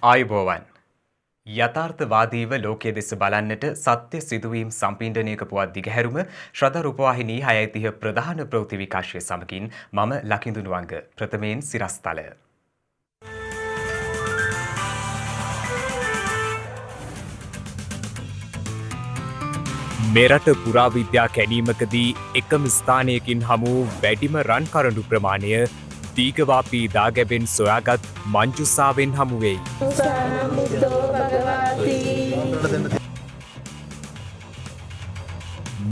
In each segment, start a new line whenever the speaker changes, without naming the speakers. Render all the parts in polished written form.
ආයුබෝවන් යථාර්ථවාදීව ලෝකයේ දෙස බලන්නට සත්‍ය සිදුවීම් සම්පීඩනයක පුවත් දිගහැරුම ශ්‍රද්ධා රූපවාහිනී 6:30 ප්‍රධාන ප්‍රවෘත්ති විකාශය සමගින් මම ලකිඳුණු වංග ප්‍රථමයෙන් සිරස්තල. මෙරට පුරාවිද්‍යා කැණීමකදී එකම ස්ථානයකින් හමු වැඩිම රන් කරඬු ප්‍රමාණය දීගවාපී දාගැබෙන් සොයාගත් මංජුසාවෙන් හමුවෙයි.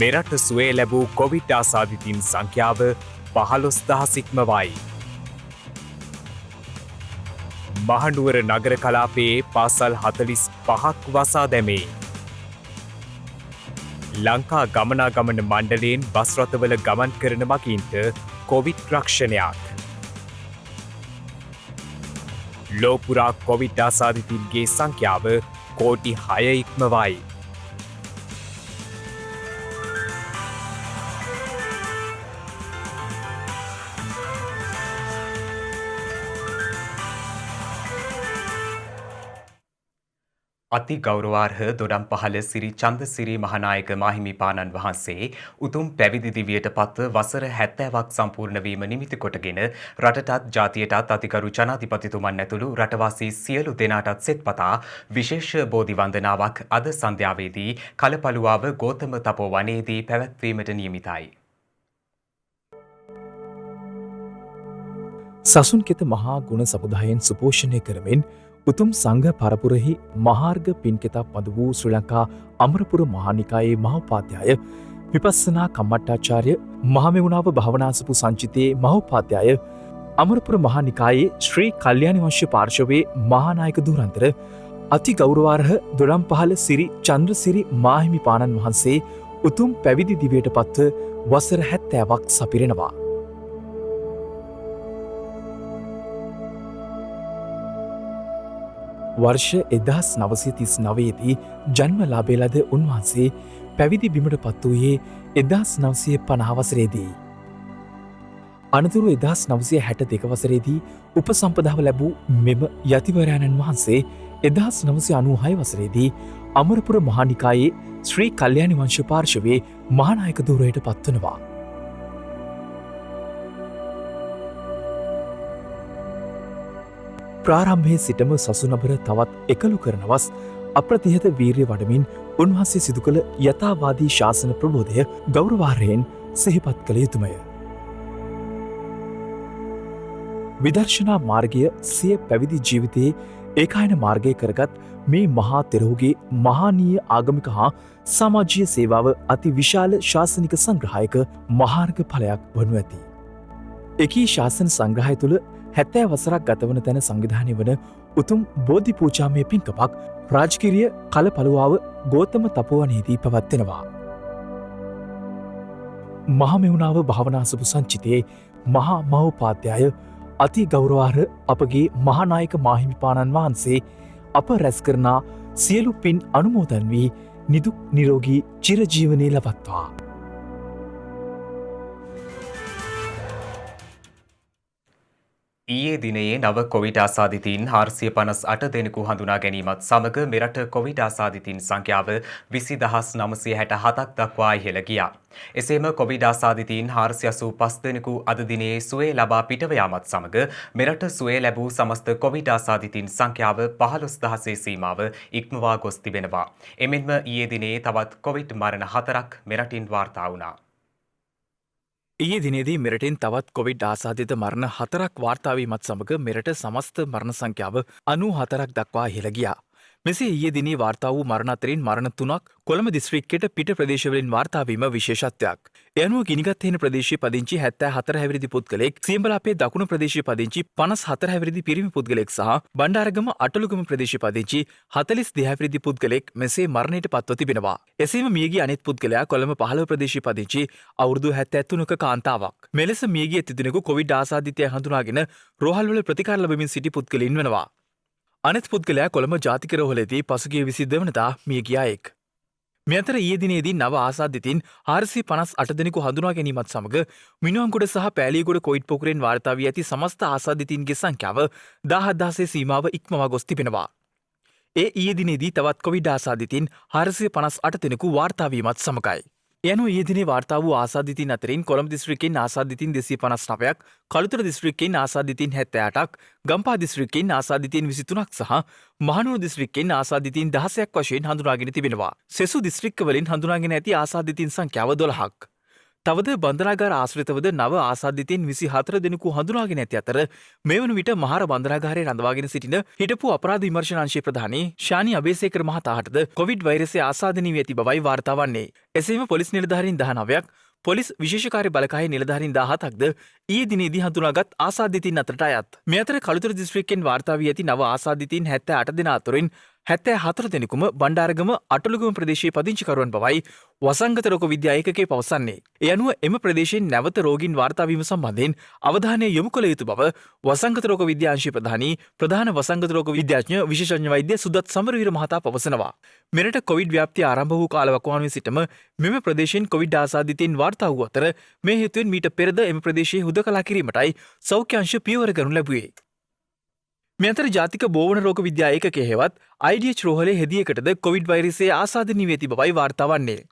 මෙරට සුවේ ලැබූ කොවිඩ් ආසාදිතින් සංඛ්‍යාව 15,000 ඉක්මවයි. මහනුවර නගර කලාපයේ පාසල් 45ක් වසා දැමේ. ලංකා ගමනාගමන මණ්ඩලයෙන් බස් රථවල ගමන් කරන මගීන්ට කොවිඩ් රක්ෂණයක්. ලෝපුරා කොවිඩ් ආසාදිතින්ගේ සංඛ්‍යාව කෝටි 6 ඉක්මවයි. අති ගෞරවාර්හ දොඩම්පහළ සිරි චන්දසිරි මහානායක මාහිමිපාණන් වහන්සේ උතුම් පැවිදි දිවියට පත්ව වසර 70ක් සම්පූර්ණ වීම නිමිති කොටගෙන රටටත් ජාතියටත් අතිගරු ජනාධිපතිතුමන් ඇතුළු රටවාසී සියලු දෙනාටත් සෙත්පතා විශේෂ බෝධි වන්දනාවක් අද සන්ධ්‍යාවේදී කලපලුවාව ගෝතම තපෝවනයේදී පැවැත්වීමට නියමිතයි.
සසුන් කෙත මහා ගුණ සමුදායෙන් සුපෝෂණය කරමින් උතුම් සංඝ පරපුරෙහි මහාර්ග පින්කෙතක් පද වූ ශ්‍රී ලංකා අමරපුර මහානිකායේ මහෝපාධ්‍යාය විපස්සනා කම්මට්ටාචාර්ය මහමෙවුනාව භවනාසපු සංචිතයේ මහෝපාධ්‍යාය අමරපුර මහානිකායේ ශ්‍රී කල්යාණි වංශ පාර්ශවයේ මහානායක ධුරන්තර අති ගෞරවාර්හ දොඩම්පහළ සිරි චන්ද්‍රසිරි මාහිමිපාණන් වහන්සේ උතුම් පැවිදි දිවියට පත්ව වසර 70ක් සපිරෙනවා. වර්ෂ 1939දී ජන්මලාභය ලද උන්වහන්සේ පැවිදි බිමට පත් වූයේ 1950 වසරේදී. අනතුරු 1962 වසරේදී උපසම්පදාව ලැබූ මෙම යතිවරයාණන් වහන්සේ 1996 වසරේදී අමරපුර මහානිකායේ ශ්‍රී කල්යාණි වංශ පාර්ශවයේ මහානායක ධුරයට පත්වනවා. ප්‍රාරම්භයේ සිටම සසුනබර තවත් එකලු කරනවස් අප්‍රතිහත වීර්ය වඩමින් උන්වහන්සේ සිදු කළ යථාවාදී ශාසන ප්‍රබෝධය ගෞරවාර්හයෙන් සිහිපත් කළ යුතුමය. විදර්ශනා මාර්ගය සිය පැවිදි ජීවිතයේ ඒකායන මාර්ගය කරගත් මේ මහා තෙරහුගේ මහානීය ආගමික හා සමාජීය සේවාව අති විශාල ශාසනික සංග්‍රහයක මහාර්ග ඵලයක් වනු ඇති. එකී ශාසන සංග්‍රහය තුළ 70 වසරක් ගතවන තැන සංවිධානය වන උතුම් බෝධි පූජාමය පින්කමක් රාජකිරිය කලපලුවාව ගෝතම තපෝවනයේදී පැවැත්වෙනවා. මහමෙවුනාව භාවනාසපු සංචිතයේ මහා මහෝපාධ්‍යාය අති ගෞරවාර්හ අපගේ මහානායක මාහිමිපාණන් වහන්සේ අප රැස් කරනා සියලු පින් අනුමෝදන් වී නිදුක් නිරෝගී චිරජීවනය ලබත්වා.
ඊයේ දිනයේ නව කොවිඩ් ආසාදිතයින් 458 දෙනෙකු හඳුනා ගැනීමත් සමග මෙරට කොවිඩ් ආසාදිතයින් සංඛ්‍යාව 20,967ක් දක්වා ඉහළ ගියා. එසේම කොවිඩ් ආසාදිතයින් 485 දෙනෙකු අද දිනේ සුවය ලබා පිටව යාමත් සමග මෙරට සුවය ලැබූ සමස්ත කොවිඩ් ආසාදිතයින් සංඛ්‍යාව 15,000 සීමාව ඉක්මවා ගොස් තිබෙනවා. එමෙන්ම ඊයේ දිනේ තවත් කොවිඩ් මරණ 4ක් මෙරටින් වාර්තා වුණා.
ඊයේ දිනේදී මෙරටින් තවත් කොවිඩ් ආසාදිත මරණ 4ක් වාර්තාවීමත් සමග මෙරට සමස්ත මරණ සංඛ්‍යාව 94ක් දක්වා ඉහළ ගියා. මෙසේ ඊයේ දිනේ වාර්තා වූ මරණ අතරින් මරණ 3ක් කොළඹ දිස්ත්‍රික්කයට පිට ප්‍රදේශවලින් වාර්තාවීම විශේෂත්වයක්. ඒ අනුව ගිනිගත් ප්‍රදේශයේ පදිංචි 74 හැවිරිදි පුද්ගලයෙක්, සියඹලාපේ දකුණු ප්‍රදේශයේ පදිංචි 54 හැවිරිදි පිරිමි පුද්ගලයෙක් සහ බණ්ඩාරගම අටලුගම ප්‍රදේශයේ පදිංචි 42 හැවිරිදි පුද්ගලයෙක් මෙසේ මරණයට පත්ව තිබෙනවා. එසේම මියගිය අනෙක් පුද්ගලයා කොළඹ 15 ප්‍රදේශයේ පදිංචි අවුරුදු 73ක කාන්තාවක්. මෙලෙස මියගිය තිදෙනෙකු කොවිඩ් ආසාදිතය හඳුනාගෙන රෝහල්වල ප්‍රතිකාර ලැබමින් සිටි පුද්ගලයින් වෙනවා. අනෙත් පුද්ගලයා කොළඹ ජාතික රෝහලේදී පසුගිය 22 වෙනිදා මිය ගිය අයෙක්. මේ අතර ඊයේ දිනේදී නව ආසාදිතින් 458 දෙනෙකු හඳුනා ගැනීමත් සමග මිනුවන්ගොඩ සහ පෑලියගොඩ කොවිඩ් පොකුරෙන් වාර්තා වී ඇති සමස්ත ආසාදිතින්ගේ සංඛ්‍යාව 17000 සීමාව ඉක්මවා ගොස් තිබෙනවා. ඒ ඊයේ දිනේදී තවත් කොවිඩ් ආසාදිතින් 458 දෙනෙකු වාර්තා වීමත් සමගයි. යනු ඊයේ දිනේ වාර්තා වූ ආසාදිතින් අතරින් කොළඹ දිස්ත්‍රික්කයෙන් ආසාදිතින් 259ක්, කළුතර දිස්ත්‍රික්කයෙන් ආසාදිතින් 78ක්, ගම්පහ දිස්ත්‍රික්කයෙන් ආසාදිතින් 23ක් සහ මහනුවර දිස්ත්‍රික්කයෙන් ආසාදිතින් 16ක් වශයෙන් හඳුනාගෙන තිබෙනවා. සෙසු දිස්ත්‍රික්කවලින් හඳුනාගෙන ඇති ආසාදිතින් සංඛ්‍යාව 12ක්. තවද බන්ධනාගාර ආශ්‍රිතවද නව ආසාදිතින් 24 දෙනෙකු හඳුනාගෙන ඇති අතර මේ වන විට මහර බන්ධනාගාරයේ රඳවාගෙන සිටින හිටපු අපරාධ විමර්ශන අංශයේ ප්‍රධානී ශානි අබේසේකර මහතාටද කොවිඩ් වෛරසය ආසාදනය වී ඇති බවයි වාර්තා වන්නේ. එසේම පොලිස් නිලධාරීන් 19ක්, පොලිස් විශේෂකාර්ය බලකායේ නිලධාරීන් 17ක්ද ඊයේ දිනේදී හඳුනාගත් ආසාදිතින් අතරට අයත්. මේ අතර කළුතර දිස්ත්‍රික්කයෙන් වාර්තා වී ඇති නව ආසාදිතින් 78 දෙනා අතරින් 74 දෙනෙකුම බණ්ඩාරගම අටලුගම ප්‍රදේශයේ පදිංචිකරුවන් බවයි වසංගත රෝග විද්‍යා ඒකකය පවසන්නේ. ඒ අනුව එම ප්‍රදේශයෙන් නැවත රෝගීන් වාර්තා වීම සම්බන්ධයෙන් අවධානය යොමු කළ යුතු බව වසංගත රෝග විද්‍යා අංශයේ ප්‍රධානී ප්‍රධාන වසංගත රෝග විද්‍යාඥ විශේෂඥ වෛද්‍ය සුදත් සමරවීර මහතා පවසනවා. මෙරට කොවිඩ් ව්‍යාප්තිය ආරම්භ වූ කාලවකවානුවේ සිටම මෙම ප්‍රදේශයෙන් කොවිඩ් ආසාදිතයින් වාර්තා වූ අතර මේ හේතුවෙන් මීට පෙරද එම ප්‍රදේශයේ හුදකලා කිරීමටයි සෞඛ්‍ය අංශ පියවර ගනු ලැබුවේ. මේ අතර ජාතික බෝවන රෝග විද්‍යා ඒකකය හෙවත් IDH රෝහලේ හෙදියකටද කොවිඩ් වෛරසය ආසාදනය වී ඇති බවයි වාර්තා වන්නේ.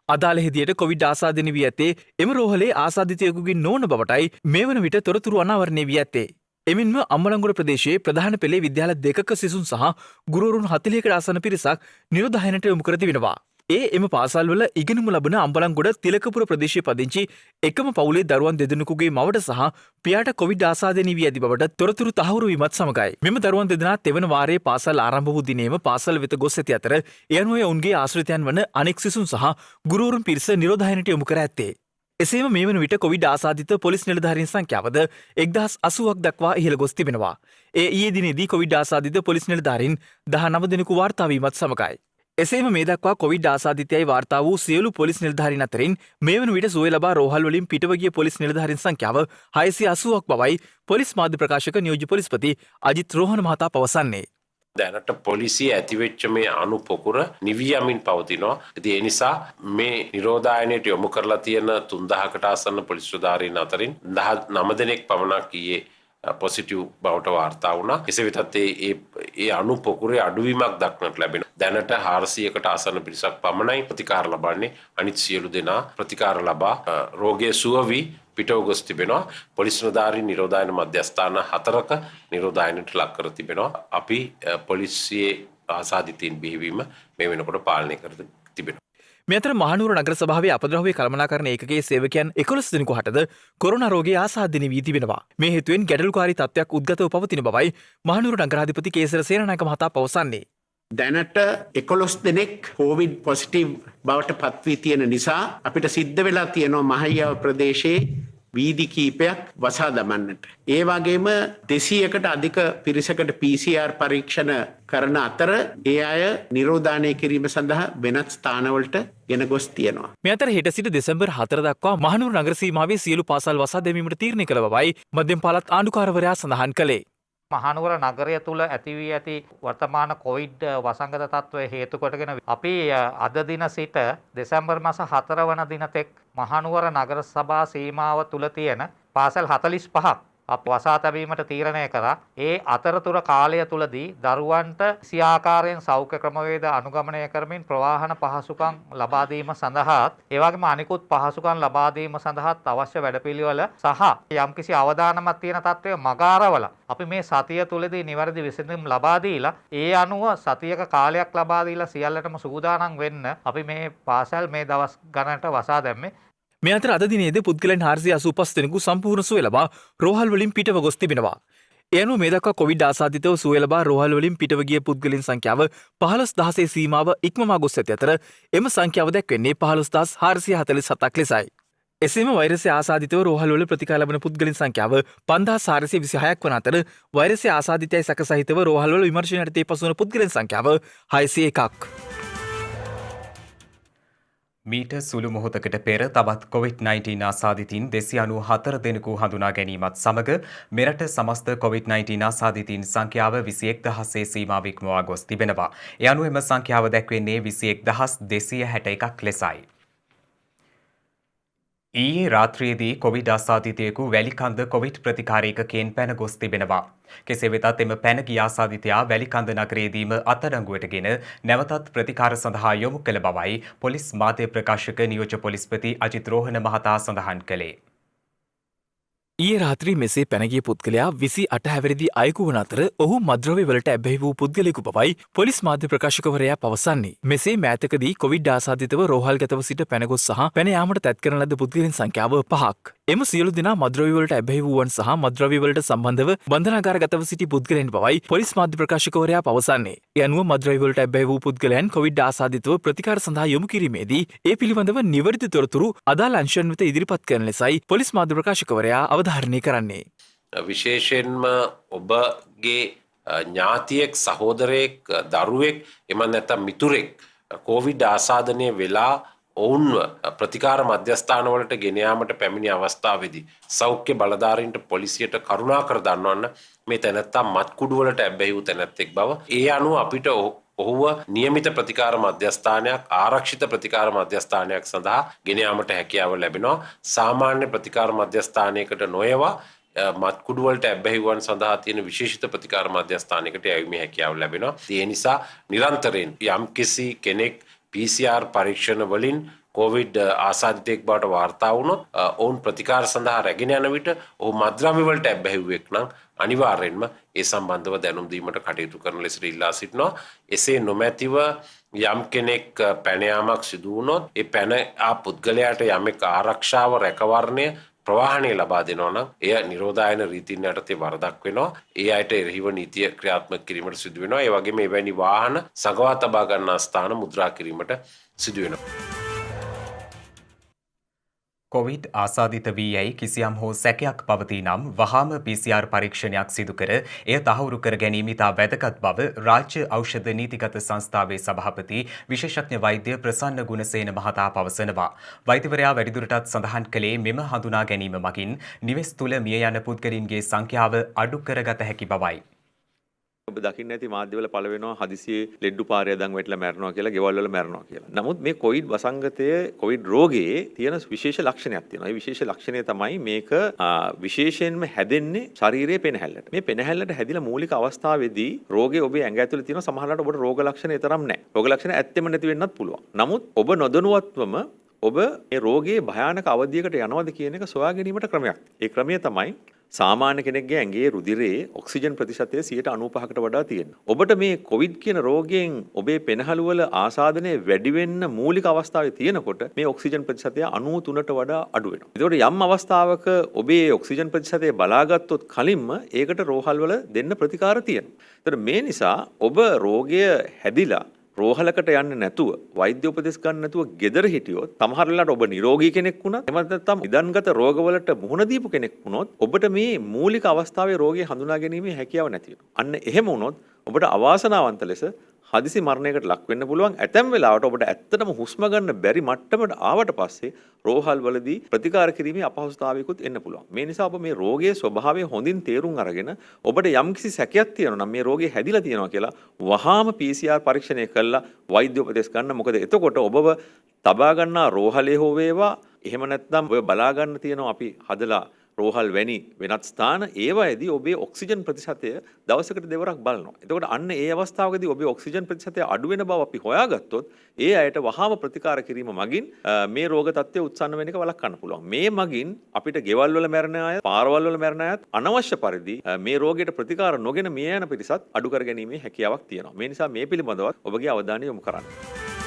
අදාළ හෙදියට කොවිඩ් ආසාදනය වී ඇත්තේ එම රෝහලේ ආසාදිතයෙකුගෙන් නොවන බවටයි මේ වන විට තොරතුරු අනාවරණය වී ඇත්තේ. එමින්ම අම්බලන්ගොඩ ප්‍රදේශයේ ප්‍රධාන පෙළේ විද්‍යාල දෙකක සිසුන් සහ ගුරුවරුන් 40කට ආසන්න පිරිසක් නිරෝධායනයට යොමු කර තිබෙනවා. එම පාසල්වල ඉගෙනුම ලබන අම්බලන්ගොඩ තිලකපුර ප්‍රදේශයේ පදිංචි එකම පවුලේ දරුවන් දෙදෙනෙකුගේ මවට සහ පියාට කොවිඩ් ආසාදනය වී ඇති බවට තොරතුරු තහවුරු වීමත් සමගයි. මෙම දරුවන් දෙදෙනා තෙවන වාරයේ පාසල් ආරම්භ වූ දිනේම පාසල් වෙත ගොස් ඇති අතර ඒ අනුව ඔවුන්ගේ ආශ්‍රිතයන් වන අනෙක් සිසුන් සහ ගුරුවරුන් පිරිස නිරෝධායනයට යොමු කර ඇත්තේ. එසේම මේ වන විට කොවිඩ් ආසාදිත පොලිස් නිලධාරීන් සංඛ්‍යාවද 1080ක් දක්වා ඉහළ ගොස් තිබෙනවා. ඊයේ දිනේදී කොවිඩ් ආසාදිත පොලිස් නිලධාරීන් 19 දෙනෙකු වාර්තා වීමත් සමගයි. එසේම මේ දක්වා කොවිඩ් ආසාදිතයයි වාර්තා වූ සියලු පොලිස් නිලධාරීන් අතරින් මේ වන විට සුවය ලබා රෝහල් වලින් පිටව ගිය පොලිස් නිලධාරීන් සංඛ්‍යාව 680ක් බවයි පොලිස් මාධ්‍ය ප්‍රකාශක නියෝජ්‍ය පොලිස්පති අජිත් රෝහණ මහතා පවසන්නේ.
දැනට පොලිසිය ඇතිවෙච්ච මේ අණු පොකුර නිවී යමින් පවතිනවා. ඉතින් ඒ නිසා මේ නිරෝධායනයට යොමු කරලා තියෙන 3000කට ආසන්න පොලිස් නිලධාරීන් අතරින් 19 දෙනෙක් පමණක් ඊයේ පොසිටිව් බවට වාර්තා වුණා. කෙසේ වෙතත් ඒ අණු පොකුරේ අඩුවීමක් දක්නට ලැබෙනවා. දැනට 400කට ආසන්න පිරිසක් පමණයි ප්‍රතිකාර ලබන්නේ. අනිත් සියලු දෙනා ප්‍රතිකාර ලබා රෝගය සුව වී පිටව ගොස් තිබෙනවා. පොලිස් නිලධාරීන් නිරෝධායන මධ්‍යස්ථාන 4ක නිරෝධායනයට ලක් කර තිබෙනවා. අපි පොලිසියේ ආසාදිතයින් බිහිවීම මේ වෙනකොට පාලනය කර තිබෙනවා.
මේ අතර මහනුවර නගර සභාවේ අපද්‍රව්‍ය කළමනාකරණ ඒකකයේ සේවකයන් 11 දෙනෙකු හටද කොරෝනා රෝගය ආසාදනය වී තිබෙනවා. මේ හේතුවෙන් ගැටලුකාරී තත්ත්වයක් උද්ගතව පවතින බවයි මහනුවර නගරාධිපති කේසර සේනානායක මහතා පවසන්නේ.
දැනට 11 දෙනෙක් කොවිඩ් පොසිටිව් බවට පත්වී තියෙන නිසා අපිට සිද්ධ වෙලා තියෙනවා මහයියාව ප්‍රදේශයේ වීදි කීපයක් වසා දමන්නට. ඒ වගේම 200කට අධික පිරිසකට PCR පරීක්ෂණ කරන අතර ඒ අය නිරෝධානය කිරීම සඳහා වෙනත් ස්ථානවලට ගෙන ගොස් තියෙනවා.
මේ අතර හෙට සිට දෙසැම්බර් 4 දක්වා මහනුවර නගර සීමාවේ සියලු පාසල් වසා දැමීමට තීරණය කළ බවයි මධ්‍යම පළාත් ආණ්ඩුකාරවරයා සඳහන් කළේ.
මහනුවර නගරය තුළ ඇති වී ඇති වර්තමාන කොවිඩ් වසංගත තත්ත්වය හේතු කොටගෙන අපි අද දින සිට දෙසැම්බර් මාස 4 වන දින තෙක් මහනුවර නගර සභා සීමාව තුළ තියෙන පාසල් 45ක් අප වසා තැබීමට තීරණය කරා. ඒ අතරතුර කාලය තුලදී දරුවන්ට සියාකාරයෙන් සෞඛ්‍ය ක්‍රමවේද අනුගමනය කරමින් ප්‍රවාහන පහසුකම් ලබා දීම සඳහාත් ඒ වගේම අනිකුත් පහසුකම් ලබා දීම සඳහාත් අවශ්‍ය වැඩපිළිවෙල සහ යම්කිසි අවදානමක් තියෙන තත්ත්වය මගාරවල අපි මේ සතිය තුලදී නිවැරදි විසඳුම් ලබා දීලා ඒ අනුව සතියක කාලයක් ලබා දීලා සියල්ලටම සූදානම් වෙන්න අපි මේ පාසල් මේ දවස් ගණනට වසා දැම්මේ.
මේ අතර අද දිනේද පුද්ගලයන් 485 දෙනෙකු සම්පූර්ණ සුවය ලබා රෝහල් වලින් පිටව ගොස් තිබෙනවා. ඒ අනුව මේ දක්වා කොවිඩ් ආසාදිතව සුවය ලබා රෝහල් වලින් පිටව ගිය පුද්ගලයන් සංඛ්‍යාව 15000 සීමාව ඉක්මවා ගොස් ඇති අතර එම සංඛ්‍යාව දැක්වෙන්නේ 15447ක් ලෙසයි. එසේම වෛරසය ආසාදිතව රෝහල් වල ප්‍රතිකාර ලබන පුද්ගලයන් සංඛ්‍යාව 5426ක් වන අතර වෛරසය ආසාදිතයි සැක සහිතව රෝහල් වල විමර්ශනයට තේ පසු වන පුද්ගලයන් සංඛ්‍යාව 601ක්.
මීට සුළු මොහොතකට පෙර තවත් COVID-19 ආසාදිතින් 294 දෙනෙකු හඳුනා ගැනීමත් සමග මෙරට සමස්ත COVID-19 ආසාදිතින් සංඛ්‍යාව 21000 සීමාව ඉක්මවා ගොස් තිබෙනවා. ඒ අනුව එම සංඛ්‍යාව දැක්වෙන්නේ 21261ක් ලෙසයි. ඊයේ රාත්‍රියේදී කොවිඩ් ආසාදිතයෙකු වැලිකන්ද කොවිඩ් ප්‍රතිකාරයකකයෙන් පැන ගොස් තිබෙනවා. කෙසේ වෙතත් එම පැන ගිය ආසාදිතයා වැලිකන්ද නගරයේදීම අත්අඩංගුවටගෙන නැවතත් ප්‍රතිකාර සඳහා යොමු කළ බවයි පොලිස් මාධ්‍ය ප්‍රකාශක නියෝජ්‍ය පොලිස්පති අජිත් රෝහණ මහතා සඳහන් කළේ.
ඊයේ රාත්‍රී මෙසේ පැනගිය පුද්ගලයා 28 හැවිරිදි අයෙකු වන අතර ඔහු මද්‍රව්‍ය වලට ඇබ්බැහි වූ පුද්ගලයෙකු බවයි පොලිස් මාධ්‍ය ප්‍රකාශකවරයා පවසන්නේ. මෙසේ මෑතකදී කොවිඩ් ආසාදිතව රෝහල්ගතව සිට පැනගොස් සහ පැන යාමට තැත් කරන ලද පුද්ගලයන් සංඛ්‍යාව 5ක්. එම සියලු දෙනා මද්‍රව්‍ය වලට ඇබ්බැහි වූවන් සහ මද්‍රව්‍ය වලට සම්බන්ධව බන්ධනාගාරගතව සිටි පුද්ගලයන් බවයි පොලිස් මාධ්‍ය ප්‍රකාශකවරයා පවසන්නේ. ඒ අනුව මද්‍රව්‍ය වලට ඇබ්බැහි වූ පුද්ගලයන් කොවිඩ් ආසාදිතව ප්‍රතිකාර සඳහා යොමු කිරීමේදී ඒ පිළිබඳව නිවැරදි තොරතුරු අදාළ අංශයන් වෙත ඉදිරිපත් කරන ලෙසයි පොලිස් මාධ්‍ය ප්‍රකාශකවරයා අවධාරණය කරන්නේ.
විශේෂයෙන්ම ඔබගේ ඥාතියෙක් සහෝදරයෙක් දරුවෙක් එම නැත්නම් මිතුරෙක් කොවිඩ් ආසාදනය වෙලා ඔවුන්ව ප්‍රතිකාර මධ්‍යස්ථානවලට ගෙන යාමට පැමිණි අවස්ථාවේදී සෞඛ්‍ය බලධාරීන්ට පොලිසියට කරුණාකර දන්වන්න මේ තැනැත්තා මත්කුඩුවලට ඇබ්බැහි වූ තැනැත්තෙක් බව. ඒ අනුව අපිට ඔහුව නියමිත ප්‍රතිකාර මධ්‍යස්ථානයක් ආරක්ෂිත ප්‍රතිකාර මධ්‍යස්ථානයක් සඳහා ගෙන යාමට හැකියාව ලැබෙනවා. සාමාන්‍ය ප්‍රතිකාර මධ්‍යස්ථානයකට නොයවා මත්කුඩුවලට ඇබ්බැහිවන් සඳහා තියෙන විශේෂිත ප්‍රතිකාර මධ්‍යස්ථානයකට යැවීමේ හැකියාව ලැබෙනවා. ඒ නිසා නිරන්තරයෙන් යම්කිසි කෙනෙක් PCR පරීක්ෂණ වලින් කොවිඩ් ආසාදිතයෙක් බවට වාර්තා වුණොත් ඔවුන් ප්‍රතිකාර සඳහා රැගෙන යන විට ඔහු මත්ද්‍රව්‍ය වලට ඇබ්බැහිවෙක් නම් අනිවාර්යෙන්ම ඒ සම්බන්ධව දැනුම් දීමට කටයුතු කරන ලෙසට ඉල්ලා සිටිනවා. එසේ නොමැතිව යම් කෙනෙක් පැන යාමක් සිදු වුණොත් ඒ පැන ආ පුද්ගලයාට යමෙක් ආරක්ෂාව රැකවරණය ප්‍රවාහනය ලබා දෙනවා නම් එය නිරෝධායන රීතීන් යටතේ වරදක් වෙනවා. ඒ අයට එරෙහිව නීතිය ක්‍රියාත්මක කිරීමට සිදු වෙනවා. ඒ වගේම එවැනි වාහන සගවා තබා ගන්නා ස්ථාන මුද්‍රා කිරීමට සිදු වෙනවා.
කොවිඩ් ආසාදිත වී යැයි කිසියම් හෝ සැකයක් පවතී නම් වහාම PCR පරීක්ෂණයක් සිදු කර එය තහවුරු කර ගැනීම ඉතා වැදගත් බව රාජ්‍ය ඖෂධ නීතිගත සංස්ථාවේ සභාපති විශේෂඥ වෛද්‍ය ප්‍රසන්න ගුණසේන මහතා පවසනවා. වෛද්‍යවරයා වැඩිදුරටත් සඳහන් කළේ මෙම හඳුනා ගැනීම මගින් නිවෙස් තුළ මිය යන පුද්ගලින්ගේ සංඛ්‍යාව අඩු කරගත හැකි බවයි.
ඔබ දකින්න ඇති මාධ්‍යවල පළ වෙනවා හදිසියේ ලෙඩ්ඩු පාරේ දන් වැටලා මැරෙනවා කියලා, ගෙවල් වල මැරෙනවා කියලා. නමුත් මේ කොවිඩ් වසංගතයේ කොවිඩ් රෝගයේ තියෙන විශේෂ ලක්ෂණයක් තියෙනවා. ඒ විශේෂ ලක්ෂණය තමයි මේක විශේෂයෙන්ම හැදෙන්නේ ශරීරයේ පෙනහැල්ලට. මේ පෙනහැල්ලට හැදිලා මූලික අවස්ථාවේදී රෝගේ ඔබේ ඇඟ ඇතුලේ තියෙන සමහරවිට ඔබට රෝග ලක්ෂණ තරම් නැහැ. රෝග ලක්ෂණ ඇත්තෙම නැති වෙන්නත් පුළුවන්. නමුත් ඔබ නොදැනුවත්වම ඔබ මේ රෝගයේ භයානක අවධියකට යනවද කියන එක සොයා ගැනීමට ක්‍රමයක්. ඒ ක්‍රමය තමයි සාමාන්‍ය කෙනෙක්ගේ ඇඟේ රුධිරයේ ඔක්සිජන් ප්‍රතිශතය 95%කට වඩා තියෙනවා. ඔබට මේ කොවිඩ් කියන රෝගයෙන් ඔබේ පෙනහළු වල ආසාදනය වැඩි වෙන්න මූලික අවස්ථාවේ තියෙනකොට මේ ඔක්සිජන් ප්‍රතිශතය 93ට වඩා අඩු වෙනවා. ඒතකොට යම් අවස්ථාවක ඔබේ ඔක්සිජන් ප්‍රතිශතය බලාගත්තොත් කලින්ම ඒකට රෝහල් වල දෙන්න ප්‍රතිකාර තියෙනවා. ඒතකොට මේ නිසා ඔබ රෝගය හැදිලා රෝහලකට යන්නේ නැතුව වෛද්‍ය උපදෙස් ගන්න නැතුව ගෙදර හිටියොත් සමහර වෙලාවට ඔබ නිරෝගී කෙනෙක් වුණත් එහෙම නැත්නම් ඉදන්ගත රෝගවලට මුහුණ දීපු කෙනෙක් වුණොත් ඔබට මේ මූලික අවස්ථාවේ රෝගය හඳුනා ගැනීමේ හැකියාව නැති වෙනවා. අන්න එහෙම වුණොත් ඔබට අවාසනාවන්ත ලෙස හදිසි මරණයකට ලක් වෙන්න පුළුවන්. ඇතැම් වෙලාවට ඔබට ඇත්තටම හුස්ම ගන්න බැරි මට්ටමට ආවට පස්සේ රෝහල් වලදී ප්‍රතිකාර කිරීමේ අපහසුතාවයකුත් එන්න පුළුවන්. මේ නිසා ඔබ මේ රෝගයේ ස්වභාවය හොඳින් තේරුම් අරගෙන ඔබට යම්කිසි සැකයක් තියෙනවා නම් මේ රෝගේ හැදිලා තියෙනවා කියලා වහාම PCR පරීක්ෂණය කරලා වෛද්‍ය උපදෙස් ගන්න. මොකද එතකොට ඔබව තබා ගන්නා රෝහලේ හෝ වේවා එහෙම නැත්නම් ඔය බලා ගන්න තියෙනවා අපි හදලා රෝහල් වැනි වෙනත් ස්ථාන ඒවයේදී ඔබේ ඔක්සිජන් ප්‍රතිශතය දවසකට දෙවරක් බලනවා. එතකොට අන්න ඒ අවස්ථාවකදී ඔබේ ඔක්සිජන් ප්‍රතිශතය අඩු වෙන බව අපි හොයාගත්තොත් ඒ අයට වහාම ප්‍රතිකාර කිරීම මගින් මේ රෝග තත්ත්වය උත්සන්න වෙන එක වළක්වන්න පුළුවන්. මේ මගින් අපිට ගෙවල් වල මැරෙන අය, පාරවල් වල මැරෙන අයත් අනවශ්‍ය පරිදි මේ රෝගයට ප්‍රතිකාර නොගෙන මිය යන පිරිසත් අඩු කර ගැනීමේ හැකියාවක් තියෙනවා. මේ නිසා මේ පිළිබඳව ඔබගේ අවධානය යොමු කරන්න.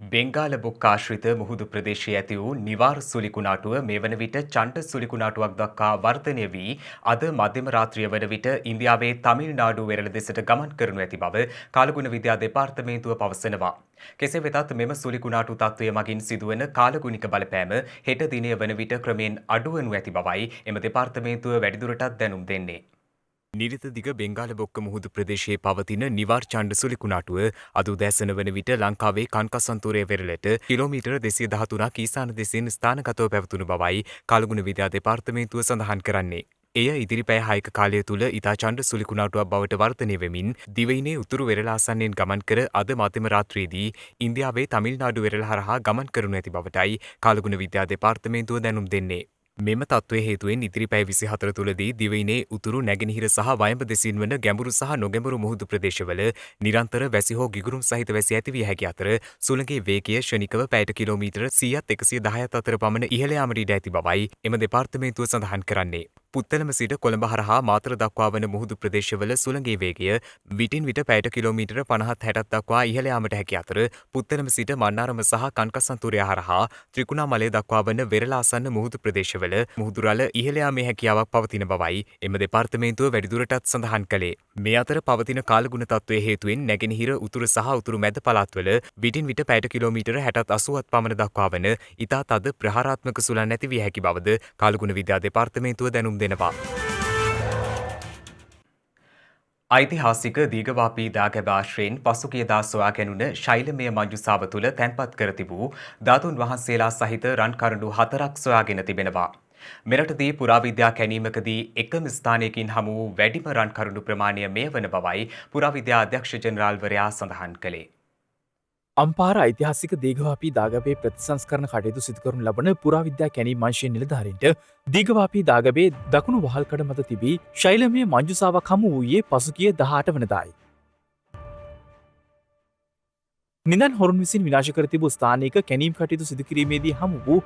බෙංගාල බොක් ආශ්‍රිත මුහුදු ප්‍රදේශයේ ඇති වූ නිවාර් සුලිකුණාටුව මේ වන විට චණ්ඩ සුලිකුණාටුවක් දක්වා වර්ධනය වී අද මධ්‍යම රාත්‍රිය වන විට ඉන්දියාවේ තමිල්නාඩු වෙරළ දෙසට ගමන් කරනු ඇති බව කාලගුණ විද්‍යා දෙපාර්තමේන්තුව පවසනවා. කෙසේ වෙතත් මෙම සුලිකුණාටු තත්ත්වය මගින් සිදුවන කාලගුණික බලපෑම හෙට දිනය වන විට ක්‍රමයෙන් අඩුවනු ඇති බවයි එම දෙපාර්තමේන්තුව වැඩිදුරටත් දැනුම් දෙන්නේ. නිරිත දිග බෙංගාල බොක්ක මුහුදු ප්‍රදේශයේ පවතින නිවාර් චණ්ඩ සුලිකුණාටුව අද උදෑසන වන විට ලංකාවේ කන්කසන්තුරය වෙරළට කිලෝමීටර් 213ක් ඊසාන දෙසින් ස්ථානගතව පැවතුණු බවයි කාලගුණ විද්‍යා දෙපාර්තමේන්තුව සඳහන් කරන්නේ. එය ඉදිරි පැය 6ක කාලය තුළ ඉතා චණ්ඩ සුලිකුණාටුවක් බවට වර්ධනය වෙමින් දිවයිනේ උතුරු වෙරළ ආසන්නයෙන් ගමන් කර අද මධ්‍යම රාත්‍රියේදී ඉන්දියාවේ තමිල්නාඩු වෙරළ හරහා ගමන් කරනු ඇති බවටයි කාලගුණ විද්‍යා දෙපාර්තමේන්තුව දැනුම් දෙන්නේ. මෙම තත්ත්වය හේතුවෙන් ඉදිරි පැය 24 තුළදී දිවයිනේ උතුරු නැගෙනහිර සහ වයඹ දෙසින් වන ගැඹුරු සහ නොගැඹුරු මුහුදු ප්‍රදේශවල නිරන්තර වැසි හෝ ගිගුරුම් සහිත වැසි ඇතිවිය හැකි අතර සුළඟේ වේගය ක්ෂණිකව පැයට කිලෝමීටර 100ත් 110ත් අතර පමණ ඉහළ යාමට ඉඩ ඇති බවයි එම දෙපාර්තමේන්තුව සඳහන් කරන්නේ. පුත්තලම සිට කොළඹ හරහා මාතර දක්වා වන මුහුදු ප්‍රදේශවල සුළඟේ වේගය විටින් විට පැයට කිලෝමීටර 50ත් 60ත් දක්වා ඉහළ යාමට හැකි අතර පුත්තලම සිට මන්නාරම සහ කන්කසන්තුරය හරහා ත්‍රිකුණාමලය දක්වා වන වෙරළ ආසන්න මුහුදු ප්‍රදේශවල මුහුදු රළ ඉහළ යාමේ හැකියාවක් පවතින බවයි එම දෙපාර්තමේන්තුව වැඩිදුරටත් සඳහන් කළේ. මේ අතර පවතින කාලගුණ තත්ත්වයේ හේතුවෙන් නැගෙනහිර උතුරු සහ උතුරු මැද පළාත්වල විටින් විට පැයට කිලෝමීටර 60ත් 80ත් පමණ දක්වා වන ඉතා තද ප්‍රහාරාත්මක සුළං ඇතිවිය හැකි බවද කාලගුණ විද්‍යා දෙපාර්තමේන්තුව දැනුම් දෙනවා. ඓතිහාසික දීඝවාපී දාගැබ ආශ්‍රයෙන් පසුගියදා සොයා ගැනුණ ශෛලමය මංජුසාව තුළ තැන්පත් කර තිබූ ධාතුන් වහන්සේලා සහිත රන් කරඬු 4ක් සොයාගෙන තිබෙනවා. මෙරටදී පුරාවිද්‍යා කැණීමකදී එකම ස්ථානයකින් හමු වූ වැඩිම රන් කරඬු ප්‍රමාණය මෙය වන බවයි පුරාවිද්‍යා අධ්‍යක්ෂ ජෙනරාල්වරයා සඳහන් කළේ.
අම්පාර ඓතිහාසික දීඝවාපී දාගැබේ ප්‍රතිසංස්කරණ කටයුතු සිදු කරනු ලබන පුරාවිද්‍යා කැණීම් අංශයේ නිලධාරීන්ට දීඝවාපී දාගැබේ දකුණු වහල්කඩ මත තිබී ශෛලමය මංජුසාවක් හමු වූයේ පසුගිය 18 වනදායි. නිදන් හොරුන් විසින් විනාශ කර තිබූ ස්ථානයක කැණීම් කටයුතු සිදු කිරීමේදී හමු වූ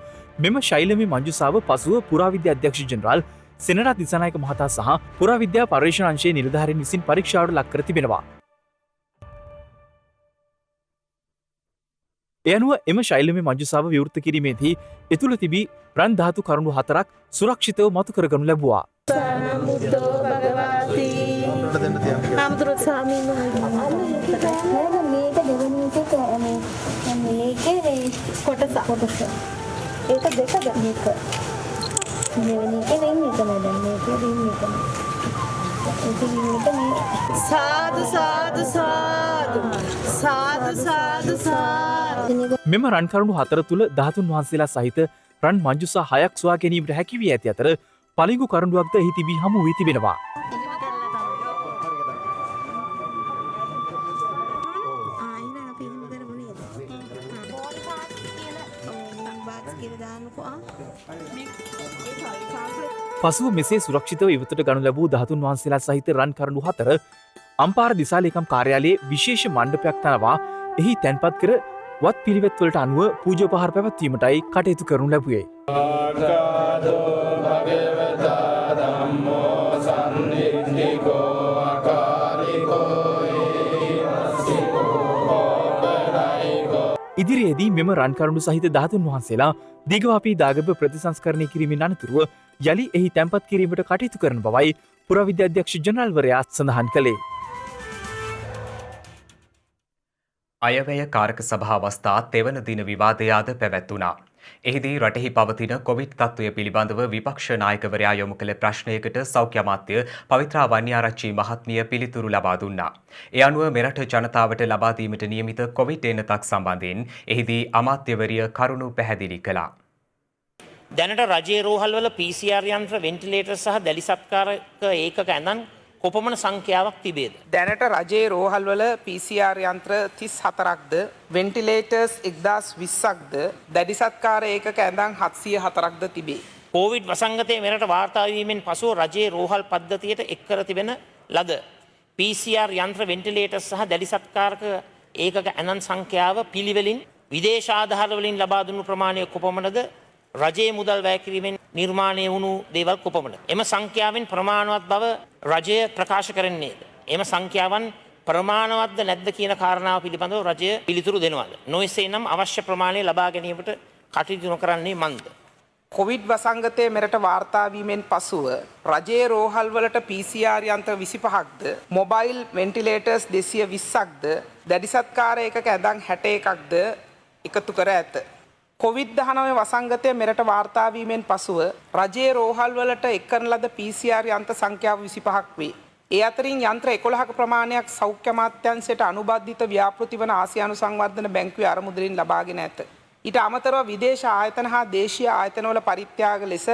මෙම ශෛලමය මංජුසාව පසුව පුරාවිද්‍යා අධ්‍යක්ෂ ජෙනරාල් සෙනරත් දිසානායක මහතා සහ පුරාවිද්‍යා පර්යේෂණ අංශයේ නිලධාරීන් විසින් පරීක්ෂාවට ලක් කර තිබෙනවා. එය අනුව එම ශෛලමය මංජුසාව විවෘත කිරීමේදී එතුළ තිබී රන් ධාතු කරුණු 4ක් සුරක්ෂිතව මතු කරගනු ලැබුවා.
සාමුද්දෝ භගවති අමතුරු ස්වාමීන් වහන්සේ මේක දෙවෙනි එකේ මේකේ කොටස ඒක දෙකද මේක දෙවෙනි එකේ රින් එක නේද මේකේ රින් එක සාදු සාදු සාදු සාදු සාදු සාදු
මෙම රන් කරුණු 4 තුළ ධාතුන් වහන්සේලා සහිත රන් මංජුසා 6ක් සොයා ගැනීමට හැකි වී ඇති අතර පළඟු කරඬුවක්ද එහි තිබී හමු වී තිබෙනවා. පසුව මෙසේ සුරක්ෂිතව ඉවතට ගනු ලැබූ ධාතුන් වහන්සේලා සහිත රන් කරඬු 4 අම්පාර දිසාලේකම් කාර්යාලයේ විශේෂ මණ්ඩපයක් තනවා එහි තැන්පත් කර වත් පිළිවෙත්වලට අනුව පූජෝපහාර පැවැත්වීමටයි කටයුතු කරනු ලැබුවේ. ඉදිරියේදී මෙම රන් කරඬු සහිත ධාතුන් වහන්සේලා දීඝවාපී දාගැබ ප්‍රතිසංස්කරණය කිරීමෙන් අනතුරුව යලි එහි තැන්පත් කිරීමට කටයුතු කරන බවයි පුරාවිද්‍යා අධ්‍යක්ෂ ජෙනරාල්වරයා සඳහන් කළේ.
අයවැය කාරක සභා අවස්ථා තෙවන දින විවාදය අද පැවැත්වුණා. එහිදී රටෙහි පවතින කොවිඩ් තත්ත්වය පිළිබඳව විපක්ෂ නායකවරයා යොමු කළ ප්‍රශ්නයකට සෞඛ්‍ය අමාත්‍ය පවිත්‍රා වන්‍යාරච්චි මහත්මිය පිළිතුරු ලබා දුන්නා. ඒ අනුව මෙරට ජනතාවට ලබා දීමට නියමිත කොවිඩ් එනතක් සම්බන්ධයෙන් එහිදී අමාත්‍යවරිය කරුණු පැහැදිලි කළා.
දැනට රජයේ රෝහල්වල PCR යන්ත්‍ර වෙන්ටිලේටර් සහ දැලි සත්කාරක ඒකක ඇඳන් කොපමණ සංඛ්‍යාවක් තිබේද?
දැනට රජයේ රෝහල්වල PCR යන්ත්‍ර 34ක්ද වෙන්ටිලේටර්ස් 1020ක්ද දැඩි සත්කාර ඒකක ඇඳන් 704ක්ද තිබේ.
කොවිඩ් වසංගතයේ මෙරට වාර්තා වීමෙන් පසුව රජයේ රෝහල් පද්ධතියට එක් කර තිබෙන ලද PCR යන්ත්‍ර වෙන්ටිලේටර් සහ දැඩි සත්කාරක ඒකක ඇඳන් සංඛ්‍යාව පිළිවෙලින් විදේශ ආධාර වලින් ලබා දුන්නු ප්‍රමාණය කොපමණද? රජයේ මුදල් වැය කිරීමෙන් නිර්මාණය වුණු දේවල් කොපමණද? එම සංඛ්‍යාවෙන් ප්‍රමාණවත් බව රජය ප්‍රකාශ කරන්නේද? එම සංඛ්‍යාවන් ප්‍රමාණවත්ද නැද්ද කියන කාරණාව පිළිබඳව රජය පිළිතුරු දෙනවද? නොයසේ නම් අවශ්‍ය ප්‍රමාණය ලබා ගැනීමට කටයුතු නොකරන්නේ මන්ද?
කොවිඩ් වසංගතයේ මෙරට වාර්තා වීමෙන් පසුව රජයේ රෝහල්වලට PCR යන්ත්‍ර 25ක්ද මොබයිල් වෙන්ටිලේටර්ස් 220ක්ද දැඩි සත්කාර ඒකක ඇඳන් 61ක්ද එකතු කර ඇත. කොවිඩ්-19 වසංගතය මෙරට වාර්තා වීමෙන් පසුව රජයේ රෝහල්වලට එක් කරන ලද PCR යන්ත්‍ර සංඛ්‍යාව 25ක් වේ. ඒ අතරින් යන්ත්‍ර 11ක ප්‍රමාණයක් සෞඛ්‍ය අමාත්‍යාංශයට අනුබද්ධිත ව්‍යාපෘති වන ආසියානු සංවර්ධන බැංකුවේ අරමුදලින් ලබාගෙන ඇත. ඊට අමතරව විදේශ ආයතන හා දේශීය ආයතනවල පරිත්‍යාග ලෙස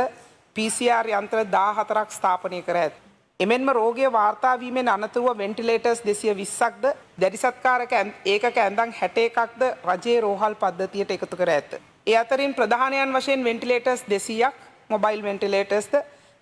PCR යන්ත්‍ර 14ක් ස්ථාපනය කර ඇත. එමෙන්ම රෝගය වාර්තා වීමෙන් අනතුරුව වෙන්ටිලේටර්ස් 220ක්ද දැඩිසත්කාරක ඒකක ඇඳන් 61ක්ද රජයේ රෝහල් පද්ධතියට එකතු කර ඇත. ඒ අතරින් ප්‍රධානයන් වශයෙන් වෙන්ටිලේටර්ස් 200ක්, මොබයිල් වෙන්ටිලේටර්ස්ද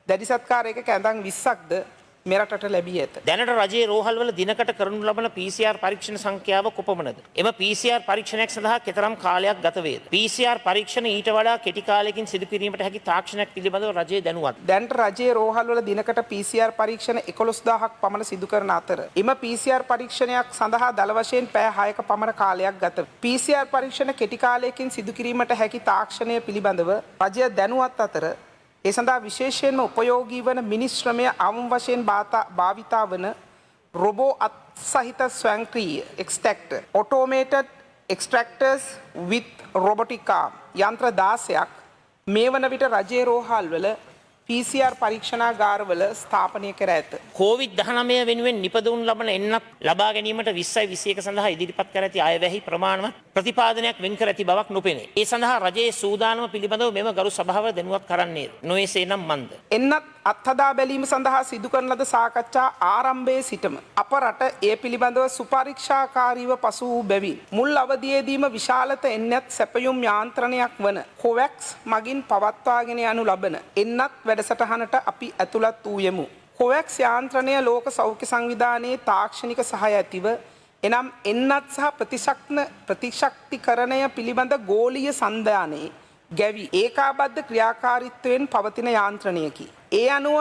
දැඩිසත්කාර ඒකක ඇඳන් 20ක්ද මෙරටට ලැබී ඇත.
දැනට රජයේ රෝහල්වල දිනකට කරනු ලබන PCR පරීක්ෂණ සංඛ්‍යාව කොපමණද? එම PCR පරීක්ෂණයක් සඳහා කෙතරම් කාලයක් ගත වේද? PCR පරීක්ෂණ ඊට වඩා කෙටි කාලයකින් සිදු කිරීමට හැකි තාක්ෂණයක් පිළිබඳව රජය දැනුවත්.
දැනට රජයේ රෝහල්වල දිනකට PCR පරීක්ෂණ 11000ක් පමණ සිදු කරන අතර එම PCR පරීක්ෂණයක් සඳහා දල වශයෙන් පැය 6ක පමණ කාලයක් ගත. PCR පරීක්ෂණ කෙටි කාලයකින් සිදු කිරීමට හැකි තාක්ෂණය පිළිබඳව රජය දැනුවත් අතර ඒ සඳහා විශේෂයෙන්ම උපයෝගී වන මිනිස් ශ්‍රමය අවම වශයෙන් භාවිතා වන රොබෝ අත් සහිත ස්වයංක්‍රීය එක්ස්ට්‍රැක්ටර් automated extractors with robotic arm යන්ත්‍ර 16ක් මේ වන විට රජයේ රෝහල්වල PCR පරීක්ෂණාගාරවල ස්ථාපනය කර ඇත.
COVID-19 වෙනුවෙන් නිපදවනු ලබන එන්නක් ලබා ගැනීමට 2021 සඳහා ඉදිරිපත් කර ඇති අයවැහි ප්‍රමාණවත් ප්‍රතිපාදනයක් වෙන් කර ඇති බවක් නොපෙනේ. ඒ සඳහා රජයේ සූදානම පිළිබඳව මෙම ගරු සභාව දැනුවත් කරන්නේද? නොයසේනම් මන්ද?
එන්නත් අත්හදා බැලීම සඳහා සිදු කරන ලද සාකච්ඡා ආරම්භයේ සිටම අප රට ඒ පිළිබඳව සුපරීක්ෂාකාරීව පසු වූ බැවින් මුල් අවධියේදීම විශාලත එන්නත් සැපයුම් යාන්ත්‍රණයක් වන COVAX මගින් පවත්වාගෙන යනු ලබන එන්නත් වැඩසටහනට අපි ඇතුළත් වූයෙමු. COVAX යාන්ත්‍රණය ලෝක සෞඛ්‍ය සංවිධානයේ තාක්ෂණික සහාය ඇතිව එනම් එන්නත් සහ ප්‍රතිශක්තිකරණය පිළිබඳ ගෝලීය සන්ධානයේ ගැවි ඒකාබද්ධ ක්‍රියාකාරීත්වයෙන් පවතින යාන්ත්‍රණයකි. ඒ අනුව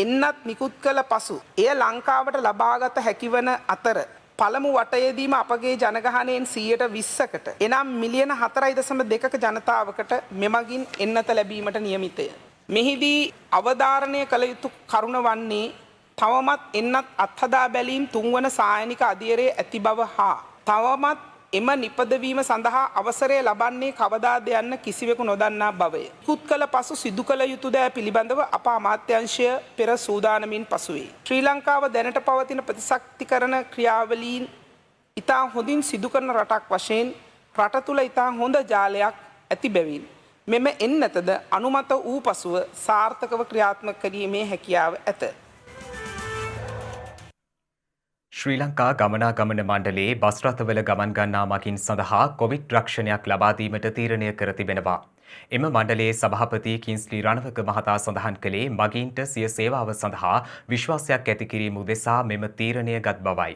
එන්නත් නිකුත් කළ පසු එය ලංකාවට ලබාගත හැකිවන අතර පළමු වටයේදීම අපගේ ජනගහනයෙන් 20%කට එනම් මිලියන 4.2ක ජනතාවකට මෙමගින් එන්නත ලැබීමට නියමිතය. මෙහිදී අවධාරණය කළ යුතු කරුණ වන්නේ තවමත් එන්නත් අත්හදා බැලීම් තුන්වන සායනික අධීරයේ ඇති බව හා තවමත් එම නිපදවීම සඳහා අවසරය ලබන්නේ කවදාද යන්න කිසිවෙකු නොදන්නා බවය. නිකුත් කළ පසු සිදු කළ යුතු දෑ පිළිබඳව අප අමාත්‍යංශය පෙර සූදානමින් පසුවේ. ශ්‍රී ලංකාව දැනට පවතින ප්‍රතිශක්තිකරණ ක්‍රියාවලීන් ඉතා හොඳින් සිදු කරන රටක් වශයෙන් රට තුළ ඉතා හොඳ ජාලයක් ඇති බැවින් මෙම එන්නතද අනුමත වූ පසුව සාර්ථකව ක්‍රියාත්මක කිරීමේ හැකියාව ඇත.
ශ්‍රී ලංකා ගමනාගමන මණ්ඩලයේ බස් රථවල ගමන් ගන්නා මගින් සඳහා කොවිඩ් රක්ෂණයක් ලබා දීමට තීරණය කර තිබෙනවා. එම මණ්ඩලයේ සභාපති කින්ස්ලි රණවක මහතා සඳහන් කළේ මගීන්ට සිය සේවාව සඳහා විශ්වාසයක් ඇති කිරීම උදෙසා මෙම තීරණය ගත් බවයි.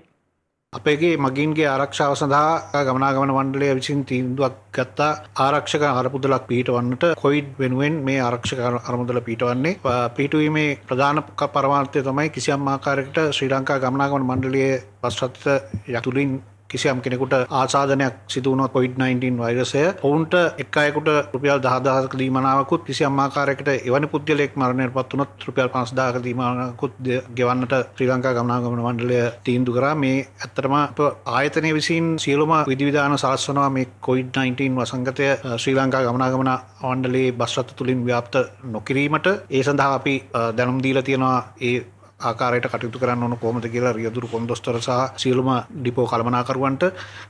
අපේගේ මගින්ගේ ආරක්ෂාව සඳහා ගමනාගමන මණ්ඩලය විසින් තීන්දුවක් ගත්තා ආරක්ෂක අරමුදලක් පිහිටවන්නට කොවිඩ් වෙනුවෙන් මේ ආරක්ෂක අරමුදල පිහිටවන්නේ පිහිටුවීමේ ප්‍රධාන පරමාර්ථය තමයි කිසියම් ආකාරයකට ශ්‍රී ලංකා ගමනාගමන මණ්ඩලයේ බස් රථ යතුලින් කිසියම් කෙනෙකුට ආසාදනයක් සිදු වුණොත් COVID-19 වෛරසය ඔවුන්ට එක් අයෙකුට රුපියල් 10000ක දීමනාවකුත් කිසියම් ආකාරයකට එවැනි පුද්ගලයෙක් මරණයටපත් වුණොත් රුපියල් 50000ක දීමනාවකුත් ගෙවන්නට ශ්‍රී ලංකා ගමනාගමන මණ්ඩලය තීන්දුව කරා. මේ ඇත්තටම ආයතනය විසින් සියලුම විධිවිධාන සලස්වනවා මේ COVID-19 වසංගතය ශ්‍රී ලංකා ගමනාගමන මණ්ඩලයේ බස් රථ තුලින් ව්‍යාප්ත නොකිරීමට ඒ සඳහා අපි දැනුම් දීලා තියෙනවා. ඒ ආකාරයට කටයුතු කරන්න ඕන කොහොමද කියලා රියදුරු කොන්දොස්තර සහ සියලුම ඩිපෝ කළමනාකරුවන්ට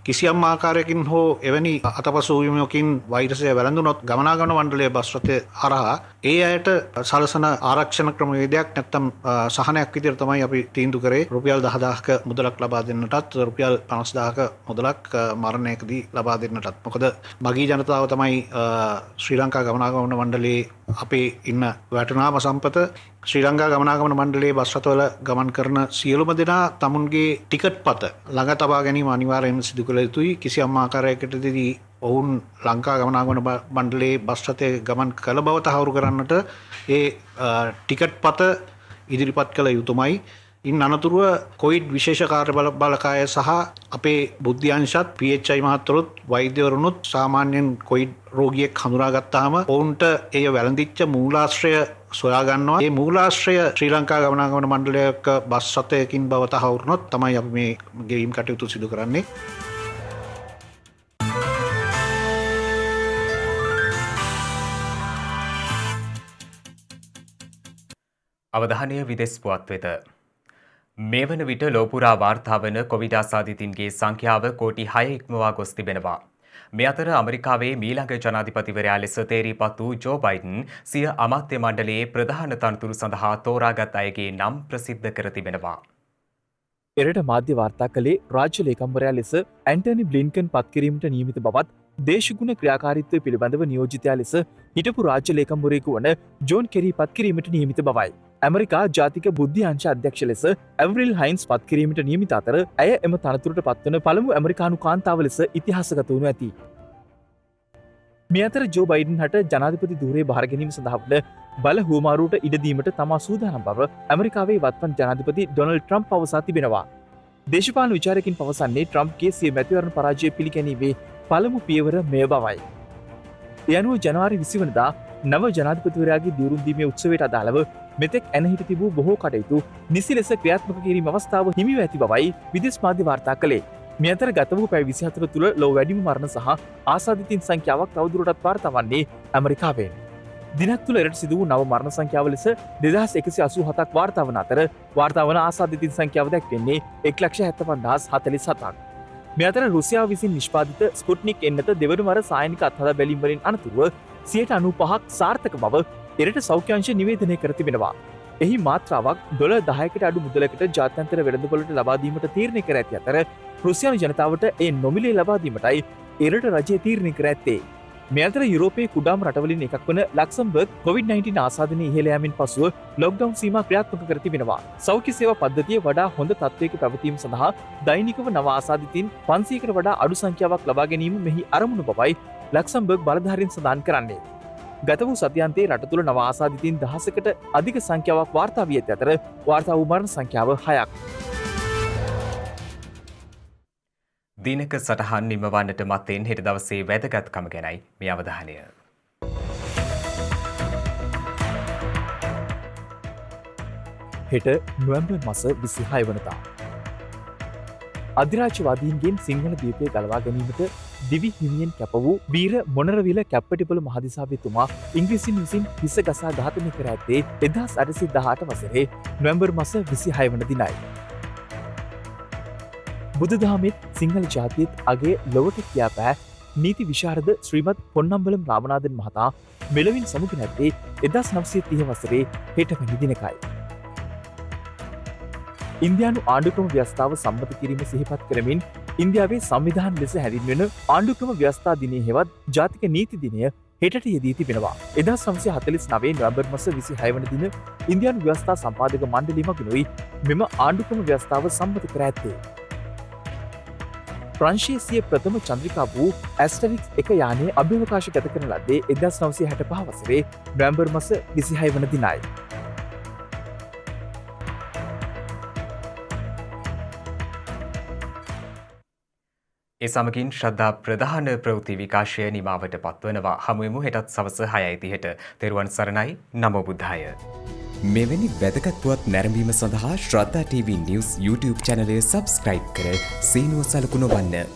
කිසියම් ආකාරයකින් හෝ එවැනි අතපසු වීමකින් වෛරසය වැළඳුනොත් ගමනාගමන මණ්ඩලයේ බස් රථය හරහා ඒ අයට සලසන ආරක්ෂණ ක්‍රමවේදයක් නැත්නම් සහනයක් විදිහට තමයි අපි තීන්දුව කරේ රුපියල් 10000ක මුදලක් ලබා දෙන්නටත් රුපියල් 50000ක මුදලක් මරණයකදී ලබා දෙන්නටත්. මොකද මගී ජනතාව තමයි ශ්‍රී ලංකා ගමනාගමන මණ්ඩලයේ අපේ ඉන්න වැටුනාම සම්පත. ශ්‍රී ලංකා ගමනාගමන මණ්ඩලයේ බස් රථවල ගමන් කරන සියලුම දෙනා තමුන්ගේ ටිකට් පත ළඟ තබා ගැනීම අනිවාර්යයෙන්ම සිදු කළ යුතුයි. කිසියම් ආකාරයකටදී ඔවුන් ලංකා ගමනාගමන මණ්ඩලයේ බස් රථයේ ගමන් කළ බව තහවුරු කරන්නට ඒ ටිකට් පත ඉදිරිපත් කළ යුතුමයි. ඉන් අනතුරුව කොවිඩ් විශේෂ කාර්ය බලකාය සහ අපේ බුද්ධ්‍යංශත් PHI මහත්වරුත් වෛද්‍යවරුනුත් සාමාන්‍යයෙන් කොවිඩ් රෝගියෙක් හඳුනාගත්තාම ඔවුන්ට එය වැළඳිච්ච මූලාශ්‍රය සොයා ගන්නවා. මේ මූලාශ්‍රය ශ්‍රී ලංකා ගමනාගමන මණ්ඩලයක බස් රථයකින් බව තහවුරු වුණොත් තමයි අපි මේ ගෙවීම් කටයුතු සිදු කරන්නේ.
අවධානය විදෙස් පුවත් වෙත. මේ වන විට ලෝපුරා වාර්තා වන කොවිඩ් ආසාදිතින්ගේ සංඛ්‍යාව කෝටි 6 ඉක්මවා ගොස් තිබෙනවා. මේ අතර ඇමරිකාවේ මීළඟ ජනාධිපතිවරයා ලෙස තේරීපත් වූ ජෝ බයිඩන් සිය අමාත්‍ය මණ්ඩලයේ ප්‍රධාන තනතුරු සඳහා තෝරාගත් අයගේ නම් ප්‍රසිද්ධ කර තිබෙනවා.
එරට මාධ්‍ය වාර්තා කළේ රාජ්‍ය ලේකම්වරයා ලෙස ඇන්ටනි බ්ලින්කන් පත්කිරීමට නියමිත බවත් දේශගුණ ක්‍රියාකාරීත්වය පිළිබඳව නියෝජිතයා ලෙස හිටපු රාජ්‍ය ලේකම්වරයෙකු වන ජෝන් කෙරී පත්කිරීමට නියමිත බවයි. ඇමරිකා ජාතික බුද්ධි අංශ අධ්‍යක්ෂ ලෙස ඇවරිල් හයින්ස් පත්කිරීමට නියමිත අතර ඇය එම තනතුරට පත්වන පළමු ඇමරිකානු කාන්තාව ලෙස ඉතිහාසගත වනු ඇති. මේ අතර ජෝ බයිඩන් හට ජනාධිපති ධූරය භාර ගැනීම සඳහා වන බල හුවමාරුවට ඉඩදීමට තමා සූදානම් බව ඇමරිකාවේ වත්මන් ජනාධිපති ඩොනල්ඩ් ට්‍රම්ප් පවසා තිබෙනවා. දේශපාලන විචාරකින් පවසන්නේ ට්‍රම්ප්ගේ සිය මැතිවරණ පරාජය පිළිගැනීමේ පළමු පියවර මෙය බවයි. ඒ අනුව ජනවාරි 20 වනදා නව ජනාධිපතිවරයාගේ දිවුරුම් දීමේ උත්සවයට අදාළව මෙතෙක් ඇනහිට තිබූ බොහෝ කටයුතු නිසි ලෙස ක්‍රියාත්මක කිරීම අවස්ථාව හිමිව ඇති බවයි විදේශ මාධ්‍ය වාර්තා කළේ. මේ අතර ගත වූ පැය 24 තුළ ලොව වැඩිම මරණ සහ ආසාදිතින් සංඛ්‍යාවක් තවදුරටත් වාර්තා වන්නේ ඇමරිකාවෙන්. දිනක් තුළ එරට සිදු වූ නව මරණ සංඛ්‍යාව ලෙස 2187ක් වාර්තා වන අතර වාර්තා වන ආසාදිතින් සංඛ්‍යාව දැක්වෙන්නේ 1,75,047ක්. මේ අතර රුසියාව විසින් නිෂ්පාදිත ස්පුට්නික් එන්නත දෙවන වර සායනික අත්හදා බැලීම් වලින් අනතුරුව 95%ක් සාර්ථක බව එරට සෞඛ්‍ය අංශ නිවේදනය කර තිබෙනවා. එහි මාත්‍රාවක් $10කට අඩු මුදලකට ජාත්‍යන්තර වෙළඳපොළට ලබා දීමට තීරණය කර ඇති අතර රුසියානු ජනතාවට ඒ නොමිලේ ලබා දීමටයි එරට රජය තීරණය කර ඇත්තේ. මේ අතර යුරෝපයේ කුඩාම රටවලින් එකක් වන ලක්සම්බර්ග් COVID-19 ආසාදනය ඉහළ යාමෙන් පසුව ලොක්ඩවුන් සීමා ක්‍රියාත්මක කර තිබෙනවා. සෞඛ්‍ය සේවා පද්ධතිය වඩා හොඳ තත්ත්වයක පැවතීම සඳහා දෛනිකව නව ආසාදිතින් 500කට වඩා අඩු සංඛ්‍යාවක් ලබා ගැනීම මෙහි අරමුණු බවයි ලක්සම්බර්ග් බලධාරීන් සඳහන් කරන්නේ. ගත වූ සතියන්තයේ රට තුළ නව ආසාදිතින් 1000කට අධික සංඛ්‍යාවක් වාර්තා වී ඇති අතර වාර්තා වූ මරණ සංඛ්‍යාව 6ක්.
දිනක සටහන් නිමවන්නට මත්තෙන් හෙට දවසේ වැදගත්කම ගැනයි මේ අවධානය.
හෙට නොවැම්බර් මාස 26 වනදා අධිරාජ්‍යවාදීන්ගෙන් සිංහල දීපය ගලවා ගැනීමට දිවි හිමියෙන් කැප වූ වීර මොනරවිල කැප්පටිපොළ මහදිසාවේතුමා ඉංග්‍රීසින් විසින් හිස ගසා ඝාතනය කර ඇත්තේ 1818 වසරේ නොවැම්බර් මාස 26 වන දිනයි. බුදුදහමෙත් සිංහල ජාතියත් අගේ ලොවට කියා පෑ නීති විශාරද ශ්‍රීමත් පොන්නම්බලම් රාමනාදන් මහතා මෙලොවින් සමුගෙන ඇත්තේ 1930 වසරේ හෙටවැනි දිනකයි. ඉන්දියානු ආණ්ඩුක්‍රම ව්‍යවස්ථාව සම්මත කිරීම සිහිපත් කරමින් ඉන්දියාවේ සංවිධාන ලෙස හැඳින්වෙන ආණ්ඩුක්‍රම ව්‍යවස්ථා දිනය හෙවත් ජාතික නීති දිනය හෙටට යෙදී තිබෙනවා. 1949 නොවැම්බර් මාස 26 වන දින ඉන්දියානු ව්‍යවස්ථා සම්පාදක මණ්ඩලය මගිනුයි මෙම ආණ්ඩුක්‍රම ව්‍යවස්ථාව සම්මත කර ඇත්තේ. ප්‍රංශයේ ප්‍රථම චන්ද්‍රිකා වූ ඇස්ටරික්ස් 1 යානය අභ්‍යවකාශ ගත කරන ලද්දේ 1965 වසරේ නොවැම්බර් මාස 26 වන දිනයි.
ඒ සමගින් ශ්‍රද්ධා ප්‍රධාන ප්‍රවෘත්ති විකාශය නිමාවට පත්වනවා. හමුවෙමු හෙටත් සවස 6:30ට. තෙරුවන් සරණයි. නමෝ බුද්ධාය. මෙවැනි වැදගත් පුවත් නැරඹීම සඳහා ශ්‍රද්ධා TV News YouTube channel එක subscribe කර සීනුව සලකුණ වන්න.